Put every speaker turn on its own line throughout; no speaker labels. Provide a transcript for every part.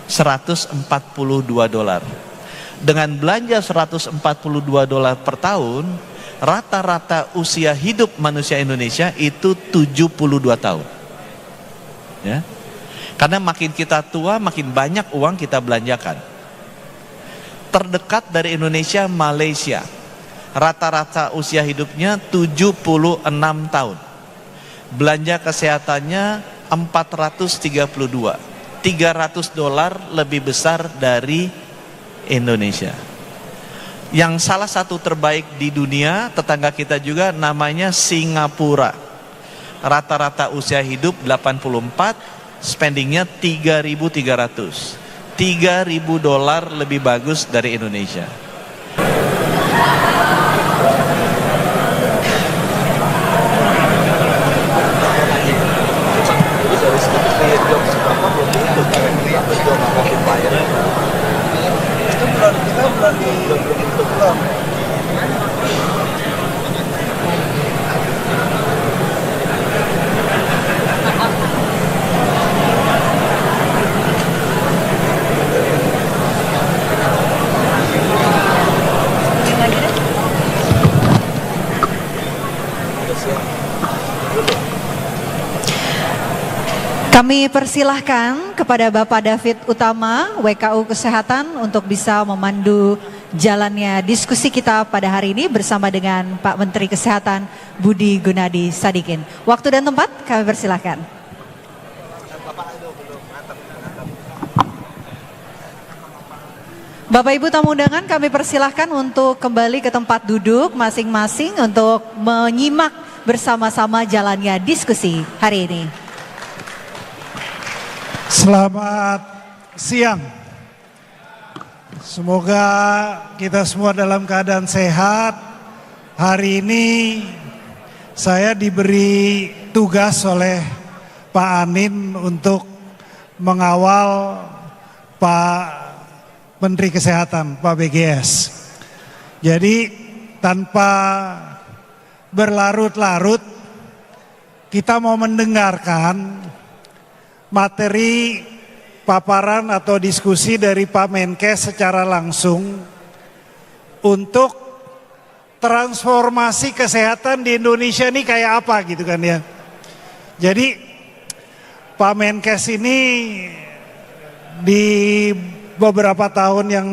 $142. Dengan belanja $142 per tahun, rata-rata usia hidup manusia Indonesia itu 72 tahun. Ya. Karena makin kita tua, makin banyak uang kita belanjakan. Terdekat dari Indonesia, Malaysia. Rata-rata usia hidupnya 76 tahun. Belanja kesehatannya 432. $300 lebih besar dari Indonesia. Yang salah satu terbaik di dunia, tetangga kita juga, namanya Singapura. Rata-rata usia hidup 84, spendingnya 3.300. $3.000 lebih bagus dari Indonesia.
Kami persilahkan kepada Bapak David Utama, WKU Kesehatan, untuk bisa memandu jalannya diskusi kita pada hari ini bersama dengan Pak Menteri Kesehatan Budi Gunadi Sadikin. Waktu dan tempat kami persilahkan. Bapak Ibu tamu undangan, kami persilahkan untuk kembali ke tempat duduk masing-masing untuk menyimak bersama-sama jalannya diskusi hari ini.
Selamat siang. Semoga kita semua dalam keadaan sehat. Hari ini saya diberi tugas oleh Pak Anin untuk mengawal Pak Menteri Kesehatan, Pak BGS. Jadi tanpa berlarut-larut, kita mau mendengarkan materi paparan atau diskusi dari Pak Menkes secara langsung untuk transformasi kesehatan di Indonesia ini kayak apa gitu kan ya. Jadi Pak Menkes ini di beberapa tahun yang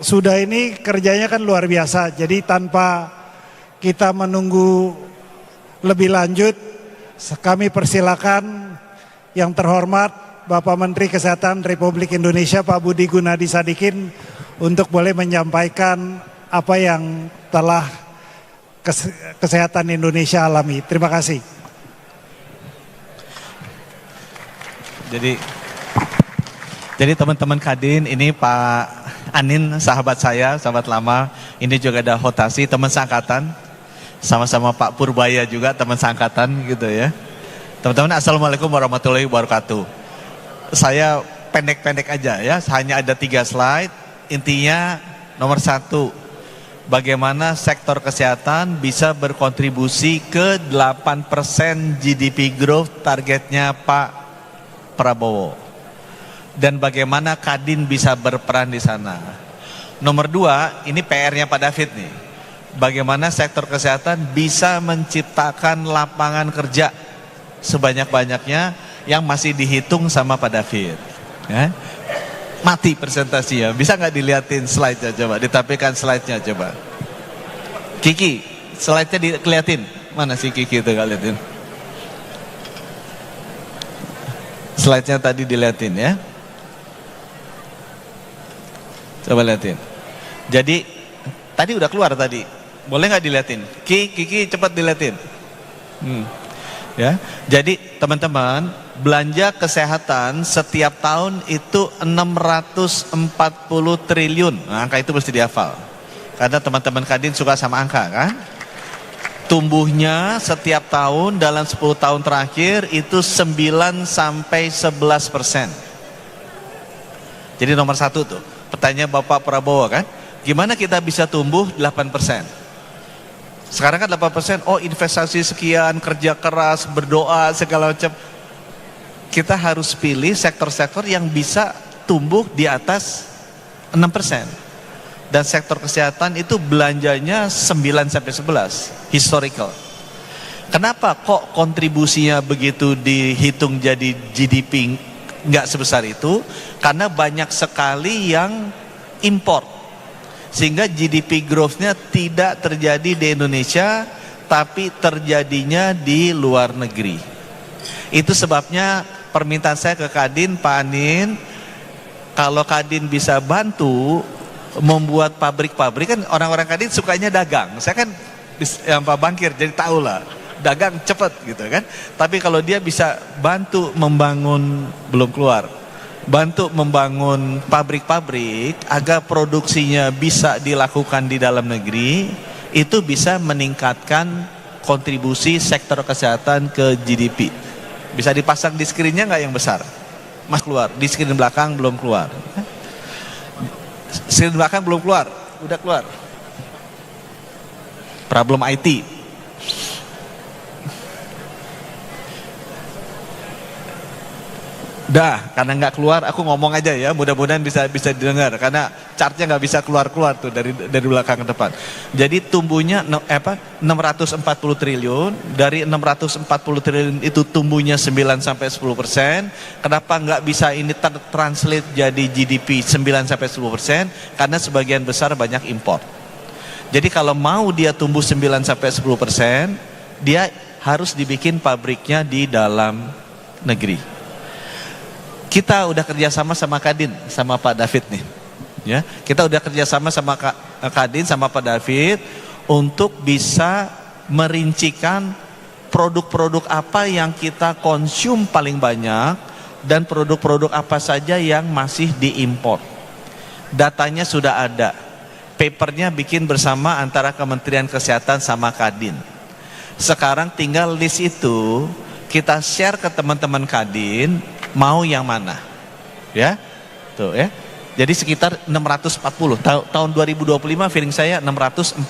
sudah ini kerjanya kan luar biasa. Jadi tanpa kita menunggu lebih lanjut, kami persilakan yang terhormat Bapak Menteri Kesehatan Republik Indonesia Pak Budi Gunadi Sadikin untuk boleh menyampaikan apa yang telah kesehatan Indonesia alami. Terima kasih.
Jadi teman-teman Kadin, ini Pak Anin sahabat saya, sahabat lama. Ini juga ada Hotasi, teman seangkatan. Sama-sama Pak Purbaya juga teman seangkatan gitu ya. Teman-teman, Assalamualaikum warahmatullahi wabarakatuh. Saya pendek-pendek aja ya, hanya ada 3 slide. Intinya nomor 1, bagaimana sektor kesehatan bisa berkontribusi ke 8% GDP growth targetnya Pak Prabowo. Dan bagaimana Kadin bisa berperan di sana. Nomor 2, ini PR-nya Pak David nih. Bagaimana sektor kesehatan bisa menciptakan lapangan kerja sebanyak-banyaknya yang masih dihitung sama Pak David. Ya. Mati presentasinya, bisa nggak dilihatin slide-nya coba, ditampilkan slide-nya coba. Kiki, slide-nya dikeliatin, mana sih Kiki itu nggak liatin? Slide-nya tadi dilihatin ya. Coba liatin. Jadi, tadi udah keluar tadi, boleh nggak dilihatin? Kiki cepat dilihatin. Ya, jadi teman-teman, belanja kesehatan setiap tahun itu 640 triliun. Nah, angka itu mesti dihafal. Karena teman-teman Kadin suka sama angka kan? Tumbuhnya setiap tahun dalam 10 tahun terakhir itu 9-11%. Jadi nomor 1 tuh, pertanyaan Bapak Prabowo kan, gimana kita bisa tumbuh 8%? Sekarang kan 8%, oh investasi sekian, kerja keras, berdoa, segala macam. Kita harus pilih sektor-sektor yang bisa tumbuh di atas 6%. Dan sektor kesehatan itu belanjanya 9-11, historical. Kenapa kok kontribusinya begitu dihitung jadi GDP nggak sebesar itu? Karena banyak sekali yang import. Sehingga GDP growth-nya tidak terjadi di Indonesia, tapi terjadinya di luar negeri. Itu sebabnya permintaan saya ke Kadin, Pak Anin, kalau Kadin bisa bantu membuat pabrik-pabrik, kan orang-orang Kadin sukanya dagang. Saya kan yang Pak Bangkir, jadi tahu lah, dagang cepat gitu kan. Tapi kalau dia bisa bantu membangun, belum keluar, bantu membangun pabrik-pabrik agar produksinya bisa dilakukan di dalam negeri, itu bisa meningkatkan kontribusi sektor kesehatan ke GDP. Bisa dipasang di screen-nya nggak yang besar? Mas keluar, di screen belakang belum keluar. Screen belakang belum keluar, udah keluar. Problem IT. Dah, karena nggak keluar, aku ngomong aja ya, mudah-mudahan bisa didengar, karena chartnya nggak bisa keluar dari belakang ke depan. Jadi tumbuhnya 640 triliun, dari 640 triliun itu tumbuhnya 9-10%. Kenapa nggak bisa ini translate jadi GDP 9-10%? Karena sebagian besar banyak impor. Jadi kalau mau dia tumbuh 9-10%, dia harus dibikin pabriknya di dalam negeri. Kita udah kerjasama sama Kadin, sama Pak David nih, ya. Kita udah kerjasama sama Kadin, sama Pak David untuk bisa merincikan produk-produk apa yang kita konsum paling banyak dan produk-produk apa saja yang masih diimpor. Datanya sudah ada, papernya bikin bersama antara Kementerian Kesehatan sama Kadin. Sekarang tinggal list itu kita share ke teman-teman Kadin. Mau yang mana? Ya. Tuh ya. Jadi sekitar 640. Tahun 2025 feeling saya 641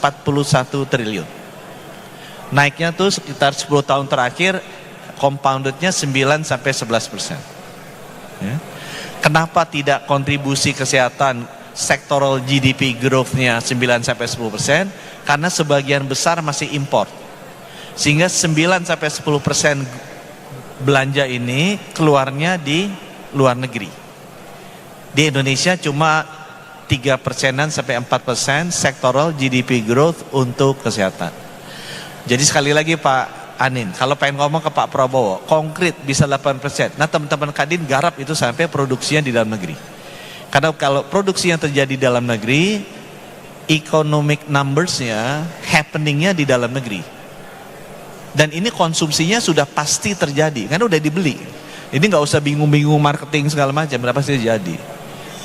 triliun. Naiknya tuh sekitar 10 tahun terakhir compoundednya 9-11%. Ya. Kenapa tidak kontribusi kesehatan sektoral GDP growth-nya 9-10%? Karena sebagian besar masih import. Sehingga 9-10% belanja ini keluarnya di luar negeri. Di Indonesia cuma 3%-an sampai 4% sektoral GDP growth untuk kesehatan. Jadi sekali lagi Pak Anin, kalau pengen ngomong ke Pak Prabowo, konkret bisa 8%. Nah teman-teman Kadin garap itu sampai produksinya di dalam negeri. Karena kalau produksi yang terjadi di dalam negeri, economic numbers-nya, happening-nya di dalam negeri. Dan ini konsumsinya sudah pasti terjadi, karena udah dibeli. Ini nggak usah bingung-bingung marketing segala macam, berapa sih terjadi.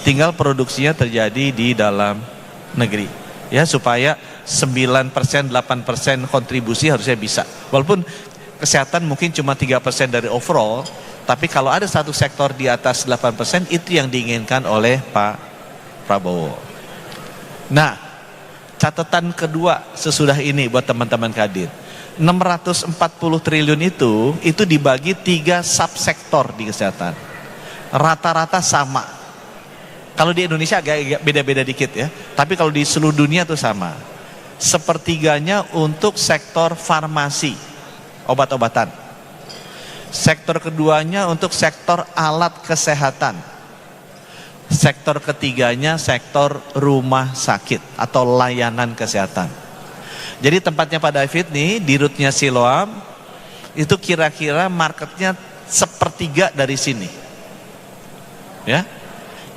Tinggal produksinya terjadi di dalam negeri. Ya, supaya 9%, 8% kontribusi harusnya bisa. Walaupun kesehatan mungkin cuma 3% dari overall, tapi kalau ada satu sektor di atas 8%, itu yang diinginkan oleh Pak Prabowo. Nah, catatan kedua sesudah ini buat teman-teman Kadin. 640 triliun itu dibagi 3 subsektor di kesehatan. Rata-rata sama. Kalau di Indonesia agak beda-beda dikit ya. Tapi kalau di seluruh dunia itu sama. Sepertiganya untuk sektor farmasi, obat-obatan. Sektor keduanya untuk sektor alat kesehatan. Sektor ketiganya sektor rumah sakit atau layanan kesehatan. Jadi tempatnya Pak David nih, di rootnya Siloam, itu kira-kira marketnya sepertiga dari sini. Ya,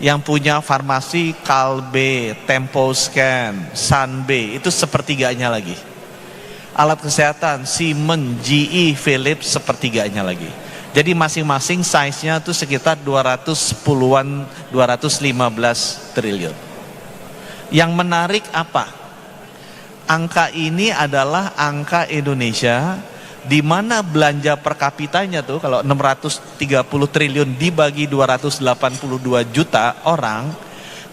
yang punya farmasi Kalbe, Temposcan, Sanbe, itu sepertiganya lagi. Alat kesehatan Siemens, GE, Philips, sepertiganya lagi. Jadi masing-masing size-nya itu sekitar 210-an, 215 triliun. Yang menarik apa? Angka ini adalah angka Indonesia, di mana belanja per kapitanya tuh kalau 630 triliun dibagi 282 juta orang,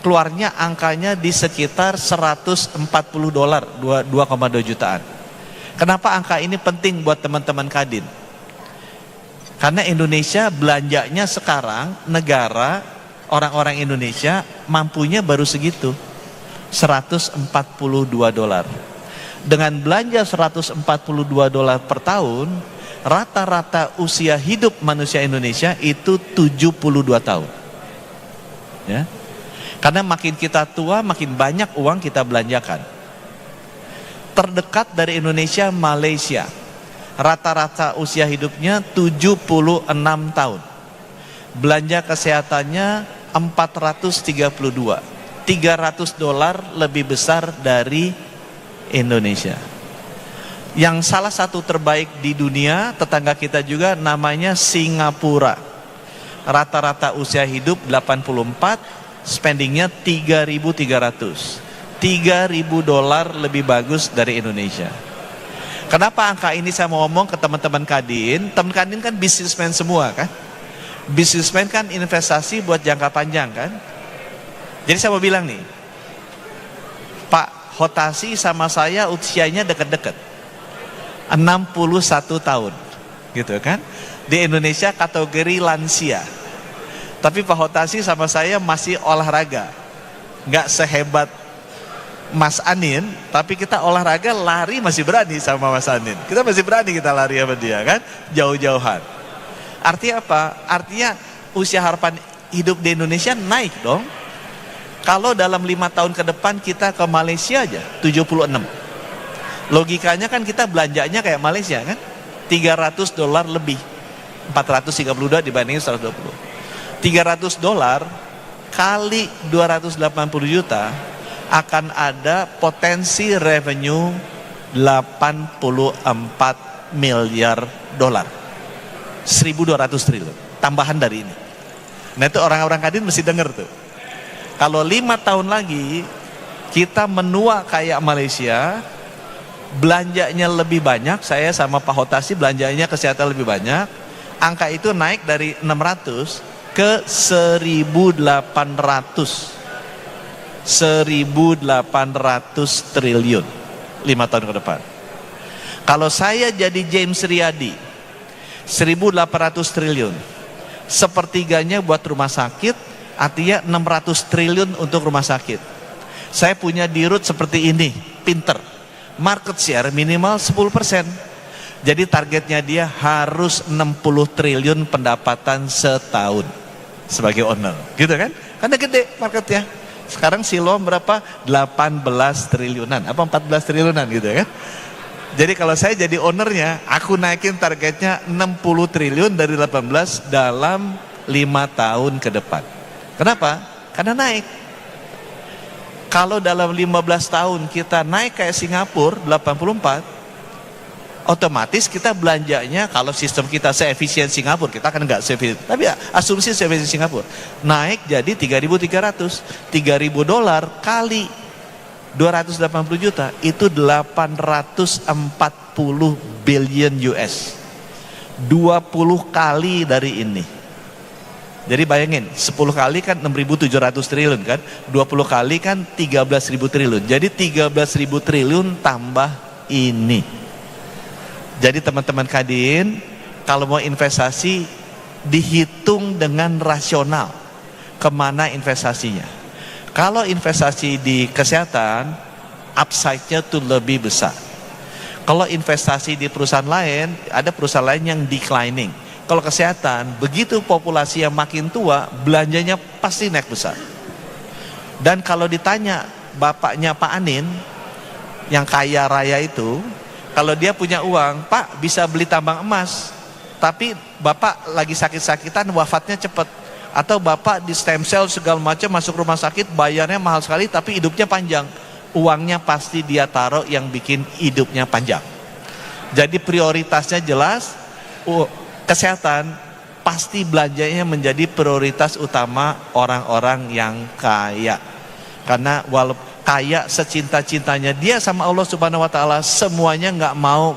keluarnya angkanya di sekitar 140 dolar, 2,2 jutaan. Kenapa angka ini penting buat teman-teman Kadin? Karena Indonesia belanjanya sekarang negara orang-orang Indonesia mampunya baru segitu, $142. Dengan belanja $142 per tahun, rata-rata usia hidup manusia Indonesia itu 72 tahun. Ya. Karena makin kita tua, makin banyak uang kita belanjakan. Terdekat dari Indonesia, Malaysia. Rata-rata usia hidupnya 76 tahun. Belanja kesehatannya 432. $300 lebih besar dari Indonesia. Yang salah satu terbaik di dunia, tetangga kita juga, namanya Singapura. Rata-rata usia hidup 84, spendingnya 3.300. $3.000 lebih bagus dari Indonesia. Kenapa angka ini saya mau ngomong ke teman-teman Kadin? Teman Kadin kan bisnismen semua kan? Bisnismen kan investasi buat jangka panjang kan? Jadi saya mau bilang nih, Pak Hotasi sama saya usianya dekat-dekat, 61 tahun, gitu kan? Di Indonesia kategori lansia. Tapi Pak Hotasi sama saya masih olahraga, nggak sehebat Mas Anin, tapi kita olahraga lari masih berani sama Mas Anin. Kita masih berani kita lari sama dia kan, jauh-jauhan. Artinya apa? Artinya usia harapan hidup di Indonesia naik dong. Kalau dalam 5 tahun ke depan kita ke Malaysia aja 76. Logikanya kan kita belanjanya kayak Malaysia kan, $300 lebih, 432 dibanding 120. $300 kali 280 juta akan ada potensi revenue $84 miliar. 1.200 triliun tambahan dari ini. Nah itu orang-orang Kadin mesti denger tuh. Kalau 5 tahun lagi kita menua kayak Malaysia, belanjanya lebih banyak, saya sama Pak Hotasi belanjanya kesehatan lebih banyak, angka itu naik dari 600 ke 1.800 triliun 5 tahun ke depan. Kalau saya jadi James Riyadi, 1.800 triliun, sepertiganya buat rumah sakit, artinya 600 triliun untuk rumah sakit. Saya punya dirut seperti ini, pinter, market share minimal 10%. Jadi targetnya dia harus 60 triliun pendapatan setahun sebagai owner, gitu kan? Karena gede marketnya. Sekarang Siloam berapa? 18 triliunan, apa 14 triliunan gitu kan? Jadi kalau saya jadi ownernya, aku naikin targetnya 60 triliun dari 18 dalam 5 tahun ke depan. Kenapa? Karena naik. Kalau dalam 15 tahun kita naik kayak Singapura 84, otomatis kita belanjanya, kalau sistem kita seefisien Singapura, kita kan nggak seefisien, tapi asumsi seefisien Singapura, naik jadi 3.300. $3.000 kali 280 juta itu 840 billion US. 20 kali dari ini. Jadi bayangin, 10 kali kan 6.700 triliun kan, 20 kali kan 13.000 triliun. Jadi 13.000 triliun tambah ini. Jadi teman-teman Kadin, kalau mau investasi, dihitung dengan rasional kemana investasinya. Kalau investasi di kesehatan, upside-nya tuh lebih besar. Kalau investasi di perusahaan lain, ada perusahaan lain yang declining. Kalau kesehatan, begitu populasi yang makin tua, belanjanya pasti naik besar. Dan kalau ditanya bapaknya Pak Anin, yang kaya raya itu, kalau dia punya uang, Pak bisa beli tambang emas, tapi Bapak lagi sakit-sakitan, wafatnya cepat. Atau Bapak di stem cell segala macam, masuk rumah sakit, bayarnya mahal sekali, tapi hidupnya panjang. Uangnya pasti dia taruh yang bikin hidupnya panjang. Jadi prioritasnya jelas, kesehatan pasti belanjanya menjadi prioritas utama orang-orang yang kaya. Karena walaupun kaya secinta-cintanya dia sama Allah Subhanahu wa taala, semuanya nggak mau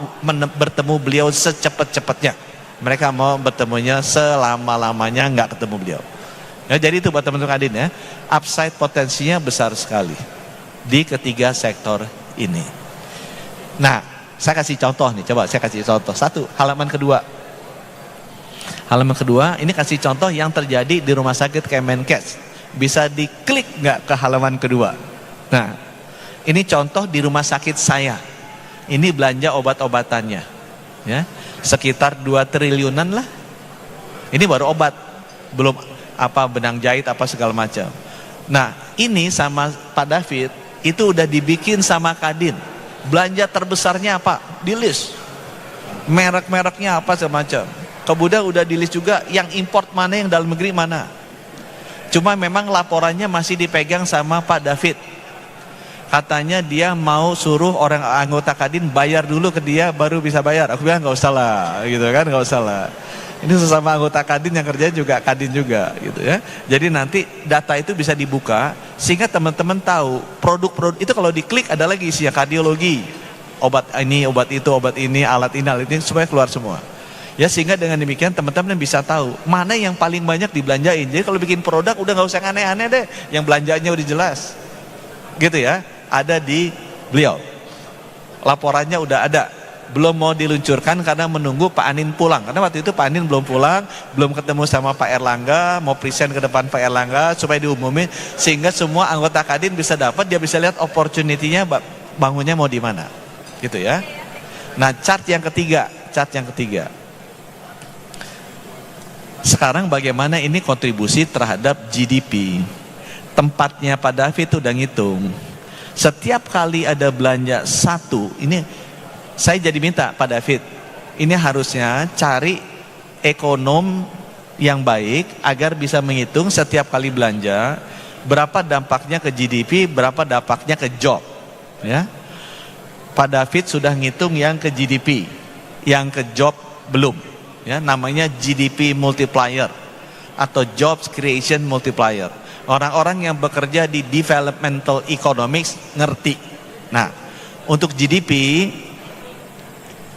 bertemu beliau secepat-cepatnya. Mereka mau bertemunya selama-lamanya nggak ketemu beliau. Ya, jadi itu buat teman-teman Kadin ya. Upside potensinya besar sekali di ketiga sektor ini. Nah, saya kasih contoh nih, coba saya kasih contoh. Satu, halaman kedua. Halaman kedua, ini kasih contoh yang terjadi di rumah sakit Kemenkes. Bisa diklik nggak ke halaman kedua? Nah, ini contoh di rumah sakit saya. Ini belanja obat-obatannya, ya, sekitar 2 triliunan lah. Ini baru obat, belum apa benang jahit apa segala macam. Nah, ini sama Pak David itu udah dibikin sama Kadin. Belanja terbesarnya apa? Di list. Merek-mereknya apa segala macam. Kemudian udah di list juga yang import mana, yang dalam negeri mana. Cuma memang laporannya masih dipegang sama Pak David. Katanya dia mau suruh orang anggota Kadin bayar dulu ke dia baru bisa bayar. Aku bilang nggak usah lah, gitu kan, nggak usah lah. Ini sesama anggota Kadin yang kerja juga Kadin juga, gitu ya. Jadi nanti data itu bisa dibuka sehingga teman-teman tahu produk-produk itu kalau diklik ada lagi isinya kardiologi, obat ini, obat itu, obat ini, alat ini supaya keluar semua. Ya, sehingga dengan demikian teman-teman bisa tahu mana yang paling banyak dibelanjain. Jadi kalau bikin produk udah nggak usah aneh-aneh deh, yang belanjanya udah jelas, gitu ya. Ada di beliau, laporannya udah ada, belum mau diluncurkan karena menunggu Pak Anin pulang, karena waktu itu Pak Anin belum pulang, belum ketemu sama Pak Erlangga, mau present ke depan Pak Erlangga supaya diumumin sehingga semua anggota Kadin bisa dapat, dia bisa lihat opportunity-nya bangunnya mau di mana, gitu ya. Nah, chart yang ketiga. Sekarang bagaimana ini kontribusi terhadap GDP. Tempatnya Pak David udah ngitung. Setiap kali ada belanja satu, ini saya jadi minta Pak David, ini harusnya cari ekonom yang baik agar bisa menghitung setiap kali belanja berapa dampaknya ke GDP, berapa dampaknya ke job, ya. Pak David sudah ngitung yang ke GDP, yang ke job belum, ya, namanya GDP multiplier atau jobs creation multiplier. Orang-orang yang bekerja di developmental economics ngerti. Nah, untuk GDP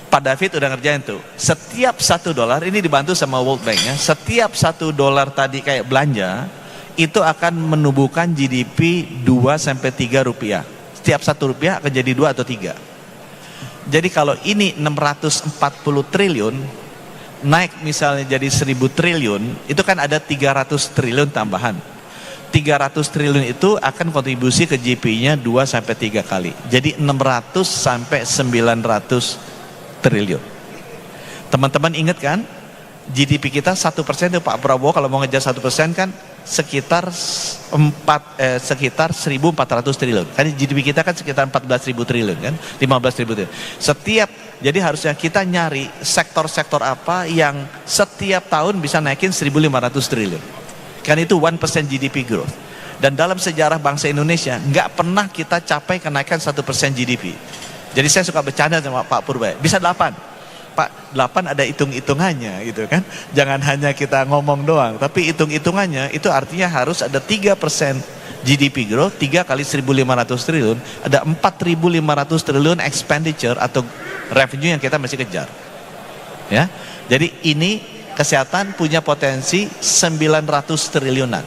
Pak David udah ngerjain tuh. Setiap $1 ini dibantu sama World Bank ya. Setiap $1 tadi kayak belanja itu akan menumbuhkan GDP 2-3 rupiah. Setiap $1 akan jadi 2 atau 3. Jadi kalau ini 640 triliun naik misalnya jadi 1000 triliun, itu kan ada 300 triliun tambahan. 300 triliun itu akan kontribusi ke GDP-nya 2-3 kali. Jadi 600-900 triliun. Teman-teman ingat kan? GDP kita 1% itu Pak Prabowo kalau mau ngejar 1% kan sekitar 1.400 triliun. Kan GDP kita kan sekitar 14.000 triliun kan, 15.000 triliun. Jadi harusnya kita nyari sektor-sektor apa yang setiap tahun bisa naikin 1.500 triliun. Kan itu 1% GDP growth. Dan dalam sejarah bangsa Indonesia nggak pernah kita capai kenaikan 1% GDP. Jadi saya suka bercanda sama Pak Purbaya, bisa 8. Pak, 8 ada hitung-hitungannya gitu kan. Jangan hanya kita ngomong doang, tapi hitung-hitungannya itu artinya harus ada 3% GDP growth, 3 kali 1.500 triliun, ada 4.500 triliun expenditure atau revenue yang kita mesti kejar. Ya. Jadi ini kesehatan punya potensi 900 triliunan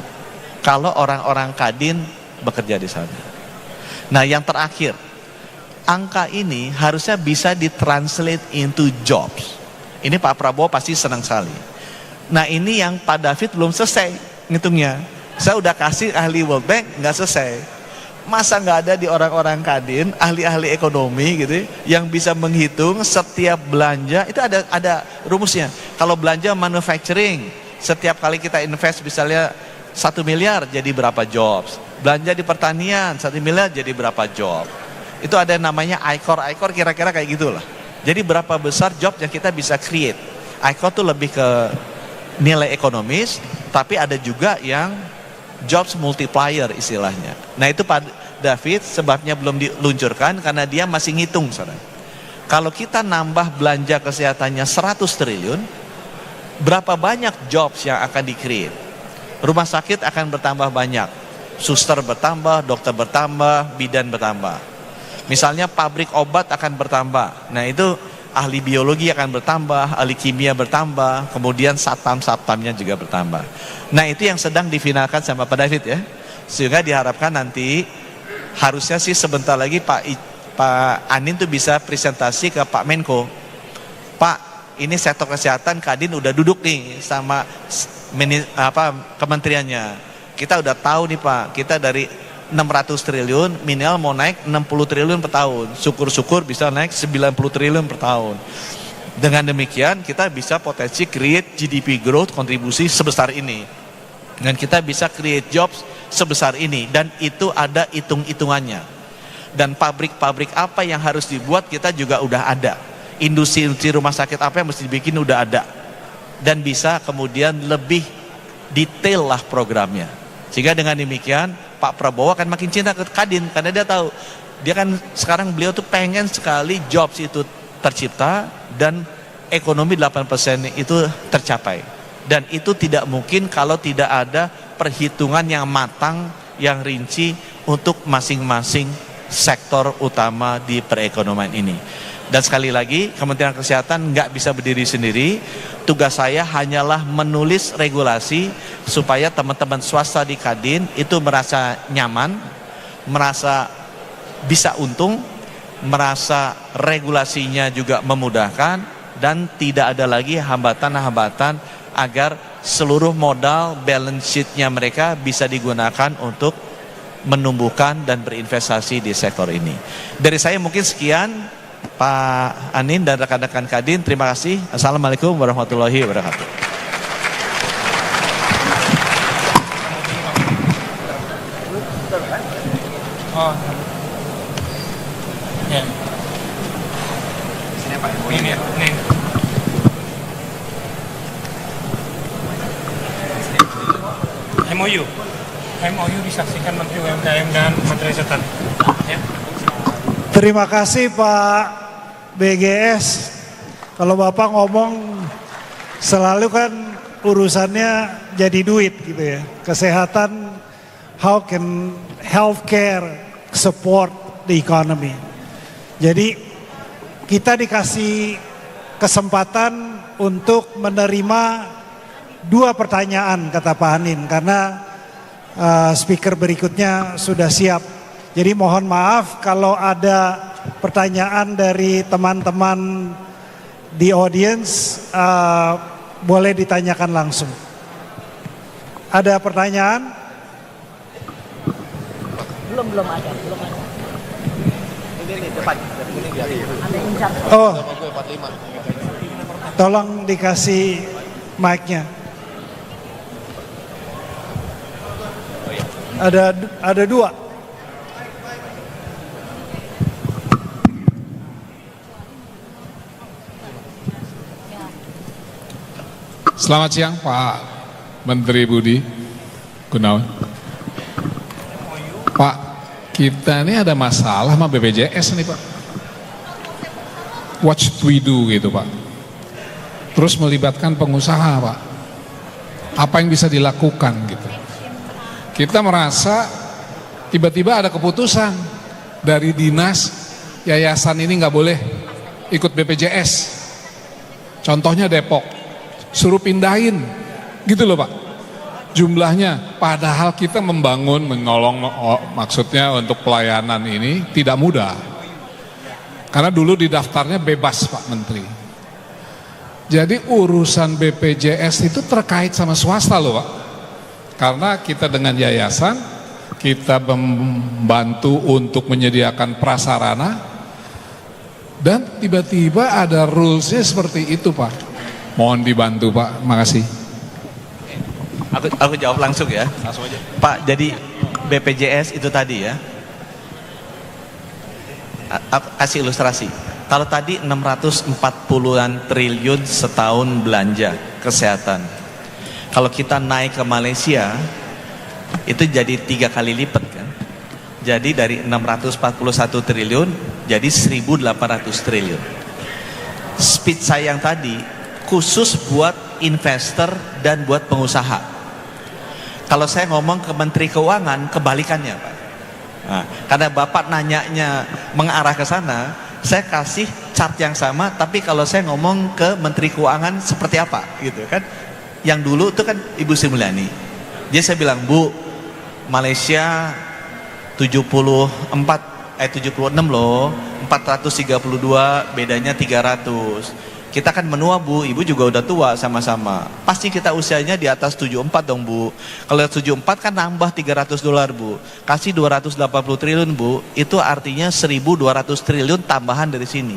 kalau orang-orang Kadin bekerja di sana. Nah, yang terakhir, angka ini harusnya bisa ditranslate into jobs. Ini Pak Prabowo pasti senang sekali. Nah, ini yang Pak David belum selesai ngitungnya. Saya udah kasih ahli World Bank, nggak selesai. Masa nggak ada di orang-orang Kadin, ahli-ahli ekonomi gitu, yang bisa menghitung setiap belanja, itu ada rumusnya. Kalau belanja manufacturing, setiap kali kita invest misalnya 1 miliar jadi berapa jobs. Belanja di pertanian 1 miliar jadi berapa job. Itu ada namanya ICOR kira-kira kayak gitulah. Jadi berapa besar job yang kita bisa create. ICOR tuh lebih ke nilai ekonomis, tapi ada juga yang jobs multiplier istilahnya. Nah, itu Pak David sebabnya belum diluncurkan karena dia masih ngitung saudara. Kalau kita nambah belanja kesehatannya 100 triliun, berapa banyak jobs yang akan di-create? Rumah sakit akan bertambah banyak, suster bertambah, dokter bertambah, bidan bertambah. Misalnya pabrik obat akan bertambah. Nah, itu ahli biologi akan bertambah, ahli kimia bertambah, kemudian satpam-satpamnya juga bertambah. Nah, itu yang sedang difinalkan sama Pak David ya. Sehingga diharapkan nanti harusnya sih sebentar lagi Pak Anin tuh bisa presentasi ke Pak Menko. Pak, ini sektor kesehatan Kadin udah duduk nih sama kementeriannya. Kita udah tahu nih Pak, kita dari 600 triliun minimal mau naik 60 triliun per tahun. Syukur-syukur bisa naik 90 triliun per tahun. Dengan demikian kita bisa potensi create GDP growth kontribusi sebesar ini. Dan kita bisa create jobs sebesar ini. Dan itu ada hitung-hitungannya. Dan pabrik-pabrik apa yang harus dibuat kita juga udah ada. Industri rumah sakit apa yang mesti dibikin udah ada. Dan bisa kemudian lebih detail lah programnya. Sehingga dengan demikian Pak Prabowo akan makin cinta ke Kadin. Karena dia tahu, dia kan sekarang beliau tuh pengen sekali jobs itu tercipta dan ekonomi 8% itu tercapai. Dan itu tidak mungkin kalau tidak ada perhitungan yang matang, yang rinci untuk masing-masing sektor utama di perekonomian ini. Dan sekali lagi, Kementerian Kesehatan nggak bisa berdiri sendiri. Tugas saya hanyalah menulis regulasi supaya teman-teman swasta di Kadin itu merasa nyaman, merasa bisa untung, merasa regulasinya juga memudahkan, dan tidak ada lagi hambatan-hambatan agar seluruh modal balance sheet-nya mereka bisa digunakan untuk menumbuhkan dan berinvestasi di sektor ini. Dari saya mungkin sekian. Pak Anin dan rekan-rekan Kadin, terima kasih. Assalamualaikum warahmatullahi wabarakatuh.
Oh, ya. Sini Pak. Ini. MOU disaksikan Menteri UMKM dan Menteri Kesehatan. Ya.
Terima kasih Pak BGS. Kalau Bapak ngomong selalu kan urusannya jadi duit gitu ya. Kesehatan, how can healthcare support the economy. Jadi kita dikasih kesempatan untuk menerima 2 pertanyaan kata Pak Anin, karena speaker berikutnya sudah siap. Jadi mohon maaf kalau ada pertanyaan dari teman-teman di audience, boleh ditanyakan langsung. Ada pertanyaan?
Belum ada. Ini depan.
Oh, tolong dikasih mic-nya. Ada 2.
Selamat siang Pak Menteri Budi Gunawan. Pak, kita ini ada masalah sama BPJS nih Pak. What should we do gitu Pak. Terus melibatkan pengusaha Pak. Apa yang bisa dilakukan gitu. Kita merasa tiba-tiba ada keputusan dari dinas yayasan ini nggak boleh ikut BPJS. Contohnya Depok. Suruh pindahin gitu loh Pak jumlahnya, padahal kita menolong maksudnya untuk pelayanan ini tidak mudah karena dulu di daftarnya bebas Pak Menteri. Jadi urusan BPJS itu terkait sama swasta loh Pak, karena kita dengan yayasan kita membantu untuk menyediakan prasarana dan tiba-tiba ada rulesnya seperti itu Pak. Mohon dibantu Pak, makasih.
Aku jawab langsung ya. Langsung aja. Pak, jadi BPJS itu tadi ya. Aku kasih ilustrasi. Kalau tadi 640-an triliun setahun belanja kesehatan. Kalau kita naik ke Malaysia, itu jadi 3 kali lipat kan. Jadi dari 641 triliun jadi 1.800 triliun. Speed saya yang tadi khusus buat investor dan buat pengusaha. Kalau saya ngomong ke Menteri Keuangan, kebalikannya Pak. Nah, karena Bapak nanyanya mengarah ke sana, saya kasih chart yang sama, tapi kalau saya ngomong ke Menteri Keuangan seperti apa gitu kan. Yang dulu itu kan Ibu Sri Mulyani. Jadi saya bilang, Bu, Malaysia 76 loh, 432, bedanya 300. Kita kan menua Bu, Ibu juga udah tua sama-sama. Pasti kita usianya di atas 74 dong Bu. Kalau 74 kan nambah $300 Bu. Kasih 280 triliun Bu, itu artinya 1.200 triliun tambahan dari sini.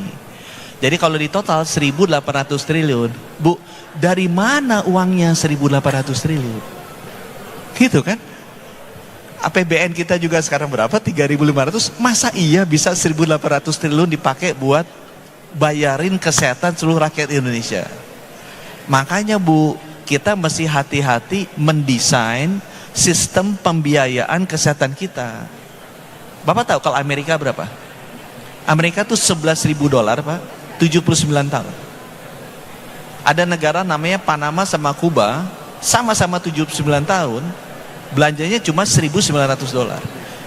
Jadi kalau di total 1.800 triliun, Bu, dari mana uangnya 1.800 triliun? Gitu kan? APBN kita juga sekarang berapa? 3.500. Masa iya bisa 1.800 triliun dipakai buat bayarin kesehatan seluruh rakyat Indonesia? Makanya Bu, kita mesti hati-hati mendesain sistem pembiayaan kesehatan kita. Bapak tahu kalau Amerika berapa? Amerika tuh $11.000 Pak, 79 tahun. Ada negara namanya Panama sama Kuba, sama-sama 79 tahun, belanjanya cuma $1.900.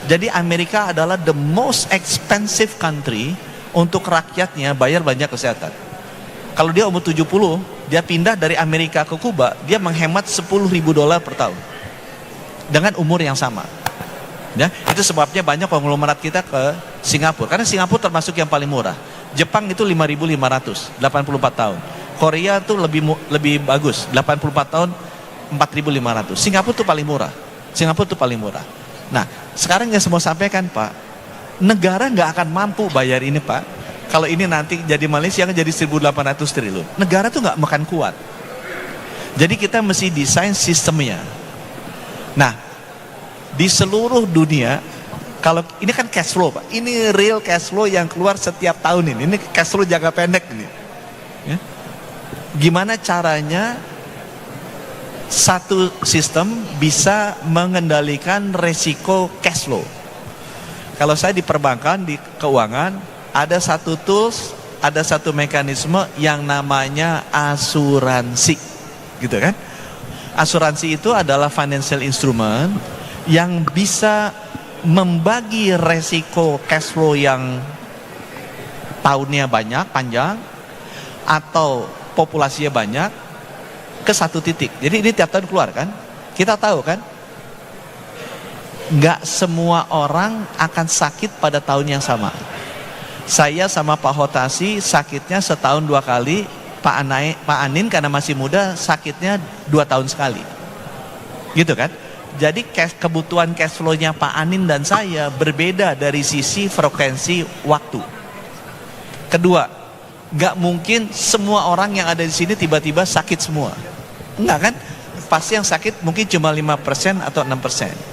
Jadi Amerika adalah the most expensive country untuk rakyatnya bayar banyak kesehatan. Kalau dia umur 70, dia pindah dari Amerika ke Kuba, dia menghemat $10.000 per tahun dengan umur yang sama. Ya, itu sebabnya banyak konglomerat kita ke Singapura, karena Singapura termasuk yang paling murah. Jepang itu 5.500, 84 tahun. Korea itu lebih bagus, 84 tahun, 4.500. Singapura itu paling murah. Singapura itu paling murah. Nah, sekarang yang saya mau sampaikan Pak, negara nggak akan mampu bayar ini Pak. Kalau ini nanti jadi Malaysia kan jadi 1.800 triliun. Negara tuh nggak makan kuat. Jadi kita mesti desain sistemnya. Nah, di seluruh dunia, kalau ini kan cash flow Pak, ini real cash flow yang keluar setiap tahun ini cash flow jangka pendek ini. Ya. Gimana caranya satu sistem bisa mengendalikan resiko cash flow? Kalau saya di perbankan, di keuangan, ada satu tools, ada satu mekanisme yang namanya asuransi, gitu kan? Asuransi itu adalah financial instrument yang bisa membagi resiko cash flow yang tahunnya banyak, panjang, atau populasinya banyak ke satu titik. Jadi ini tiap tahun keluar kan? Kita tahu kan? Nggak semua orang akan sakit pada tahun yang sama. Saya sama Pak Hotasi sakitnya setahun 2 kali. Pak Anin karena masih muda sakitnya 2 tahun sekali. Gitu kan? Jadi kebutuhan cash flow-nya Pak Anin dan saya berbeda dari sisi frekuensi waktu. Kedua, nggak mungkin semua orang yang ada di sini tiba-tiba sakit semua. Enggak kan? Pasti yang sakit mungkin cuma 5% atau 6%.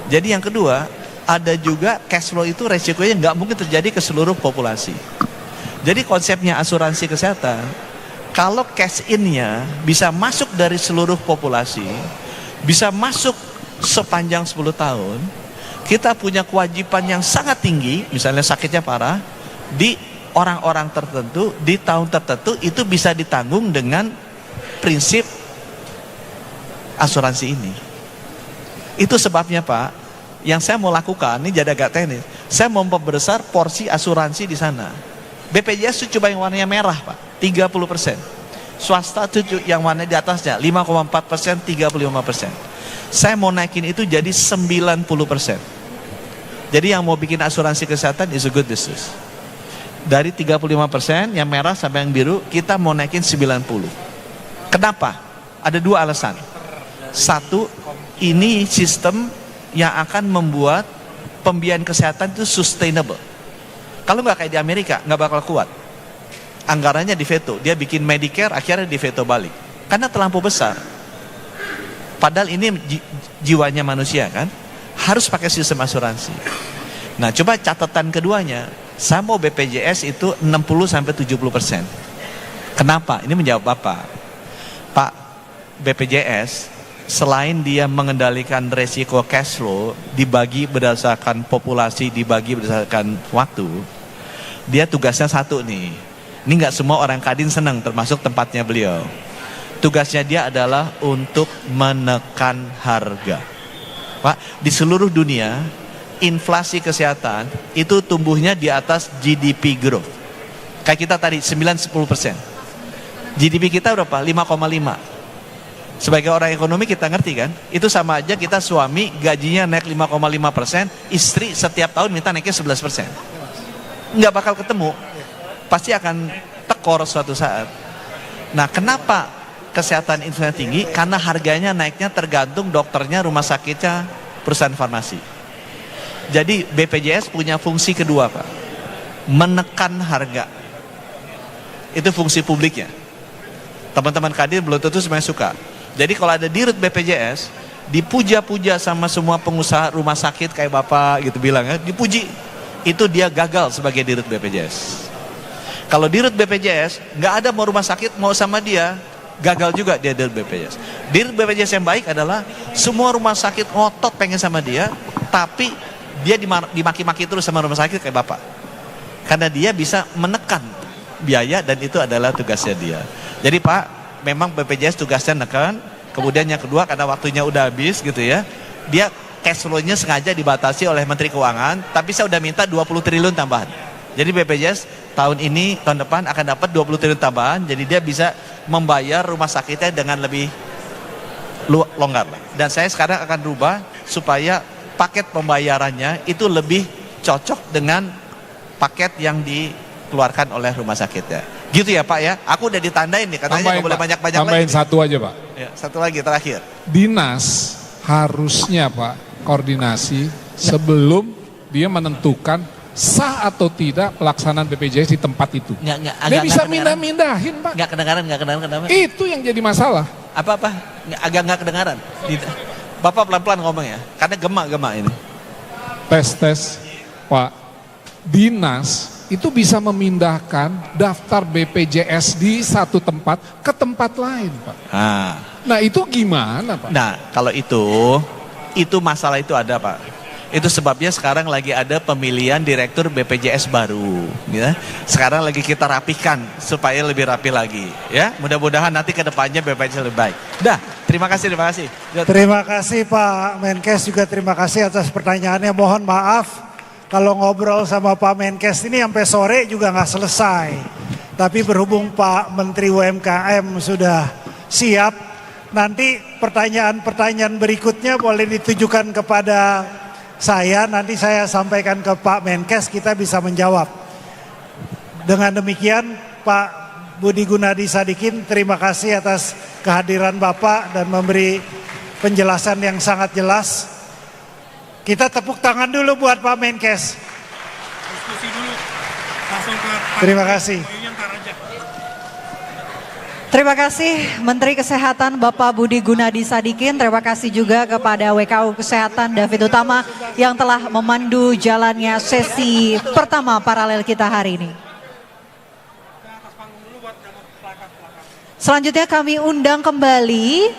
Jadi yang kedua, ada juga cash flow itu resikonya nggak mungkin terjadi ke seluruh populasi. Jadi konsepnya asuransi kesehatan, kalau cash in-nya bisa masuk dari seluruh populasi, bisa masuk sepanjang 10 tahun, kita punya kewajiban yang sangat tinggi, misalnya sakitnya parah, di orang-orang tertentu, di tahun tertentu, itu bisa ditanggung dengan prinsip asuransi ini. Itu sebabnya Pak, yang saya mau lakukan, ini jadi agak teknis, saya mau memperbesar porsi asuransi di sana. BPJS itu coba yang warnanya merah Pak, 30%. Swasta itu yang warna di atasnya, 5,4%, 35%. Saya mau naikin itu jadi 90%. Jadi yang mau bikin asuransi kesehatan is a good business. Dari 35% yang merah sampai yang biru, kita mau naikin 90%. Kenapa? Ada 2 alasan. Satu, ini sistem yang akan membuat pembiayaan kesehatan itu sustainable. Kalau nggak kayak di Amerika, nggak bakal kuat. Anggarannya diveto, dia bikin Medicare, akhirnya diveto balik. Karena terlampau besar. Padahal ini jiwanya manusia kan, harus pakai sistem asuransi. Nah, coba catatan keduanya, saya mau BPJS itu 60-70%. Kenapa? Ini menjawab Bapak. Pak, BPJS selain dia mengendalikan resiko cash flow, dibagi berdasarkan populasi, dibagi berdasarkan waktu, dia tugasnya satu nih. Ini nggak semua orang Kadin senang, termasuk tempatnya beliau. Tugasnya dia adalah untuk menekan harga. Pak, di seluruh dunia, inflasi kesehatan itu tumbuhnya di atas GDP growth. Kayak kita tadi, 9-10%. GDP kita berapa? 5,5. Sebagai orang ekonomi kita ngerti kan, itu sama aja kita suami gajinya naik 5,5%, istri setiap tahun minta naiknya 11%. Nggak bakal ketemu, pasti akan tekor suatu saat. Nah, kenapa kesehatan insulinnya tinggi? Karena harganya naiknya tergantung dokternya, rumah sakitnya, perusahaan farmasi. Jadi BPJS punya fungsi kedua, Pak. Menekan harga. Itu fungsi publiknya. Teman-teman Kadin belum tentu semuanya suka. Jadi kalau ada dirut BPJS, dipuja-puja sama semua pengusaha rumah sakit kayak Bapak gitu bilang ya, dipuji. Itu dia gagal sebagai dirut BPJS. Kalau dirut BPJS, nggak ada mau rumah sakit mau sama dia, gagal juga dia dirut BPJS. Dirut BPJS yang baik adalah semua rumah sakit ngotot pengen sama dia, tapi dia dimaki-maki terus sama rumah sakit kayak Bapak. Karena dia bisa menekan biaya dan itu adalah tugasnya dia. Jadi Pak, memang BPJS tugasnya nekan. Kemudian yang kedua, karena waktunya udah habis gitu ya, dia cash flow-nya sengaja dibatasi oleh Menteri Keuangan, tapi saya udah minta 20 triliun tambahan. Jadi BPJS tahun ini, tahun depan akan dapat 20 triliun tambahan, jadi dia bisa membayar rumah sakitnya dengan lebih longgar. Dan saya sekarang akan rubah supaya paket pembayarannya itu lebih cocok dengan paket yang dikeluarkan oleh rumah sakitnya. Gitu ya Pak ya, aku udah ditandain nih, katanya nggak boleh banyak-banyak lagi.
Tambahin satu aja Pak.
Ya, satu lagi terakhir.
Dinas harusnya Pak koordinasi sebelum dia menentukan sah atau tidak pelaksanaan BPJS di tempat itu. Dia bisa mindah-mindahin Pak.
Nggak kedengaran.
Itu yang jadi masalah.
Apa? Agak nggak kedengaran. Bapak pelan-pelan ngomong ya, karena gemak ini.
Tes Pak. Dinas itu bisa memindahkan daftar BPJS di satu tempat ke tempat lain Pak. Nah itu gimana Pak?
Nah kalau itu masalah itu ada Pak. Itu sebabnya sekarang lagi ada pemilihan direktur BPJS baru, ya. Sekarang lagi kita rapihkan supaya lebih rapi lagi, ya. Mudah-mudahan nanti ke depannya BPJS lebih baik. Dah, terima kasih.
Terima kasih Pak Menkes, juga terima kasih atas pertanyaannya. Mohon maaf kalau ngobrol sama Pak Menkes ini sampai sore juga nggak selesai. Tapi berhubung Pak Menteri UMKM sudah siap, nanti pertanyaan-pertanyaan berikutnya boleh ditujukan kepada saya, nanti saya sampaikan ke Pak Menkes, kita bisa menjawab. Dengan demikian Pak Budi Gunadi Sadikin, terima kasih atas kehadiran Bapak dan memberi penjelasan yang sangat jelas. Kita tepuk tangan dulu buat Pak Menkes.
Diskusi dulu. Langsung ke
Terima kasih.
Terima kasih Menteri Kesehatan Bapak Budi Gunadi Sadikin. Terima kasih juga kepada WKU Kesehatan David Utama yang telah memandu jalannya sesi pertama paralel kita hari ini. Selanjutnya kami undang kembali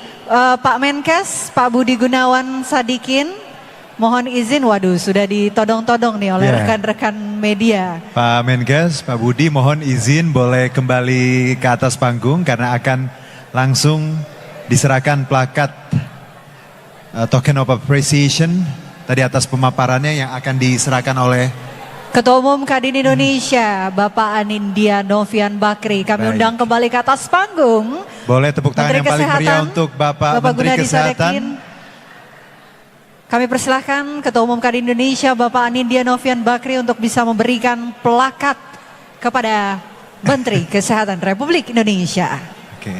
Pak Menkes, Pak Budi Gunawan Sadikin. Mohon izin, waduh sudah ditodong-todong nih oleh rekan-rekan media.
Pak Menkes, Pak Budi mohon izin boleh kembali ke atas panggung karena akan langsung diserahkan plakat token of appreciation tadi atas pemaparannya yang akan diserahkan oleh
Ketua Umum Kadin Indonesia, Bapak Anindya Novian Bakri. Kami undang kembali ke atas panggung.
Boleh tepuk tangan yang paling meriah untuk Bapak Menteri Kesehatan.
Kami persilahkan Ketua Umum Kadin Indonesia Bapak Anindya Novian Bakri untuk bisa memberikan plakat kepada Menteri Kesehatan Republik Indonesia.
Oke.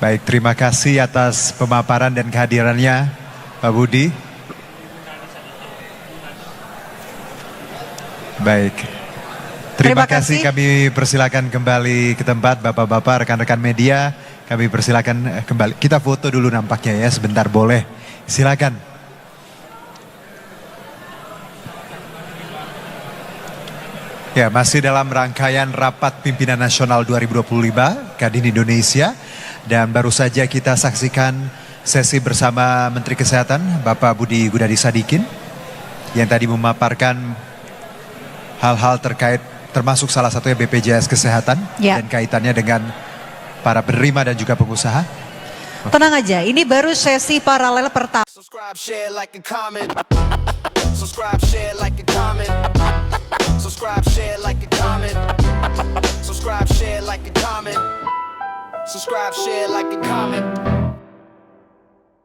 Baik, terima kasih atas pemaparan dan kehadirannya Pak Budi. Baik. Terima kasih, kami persilakan kembali ke tempat Bapak-bapak, rekan-rekan media. Kami persilakan kembali. Kita foto dulu nampaknya ya, sebentar boleh. Silakan. Ya, masih dalam rangkaian Rapat Pimpinan Nasional 2025 Kadin Indonesia. Dan baru saja kita saksikan sesi bersama Menteri Kesehatan Bapak Budi Gunadi Sadikin yang tadi memaparkan hal-hal terkait termasuk salah satunya BPJS Kesehatan dan kaitannya dengan para penerima dan juga pengusaha.
Tenang aja, ini baru sesi paralel pertama.
Subscribe, share, like, and comment. Subscribe, share, like, and comment. Subscribe, share, like, and comment. Subscribe, share, like, and comment. Subscribe, share, like, and comment.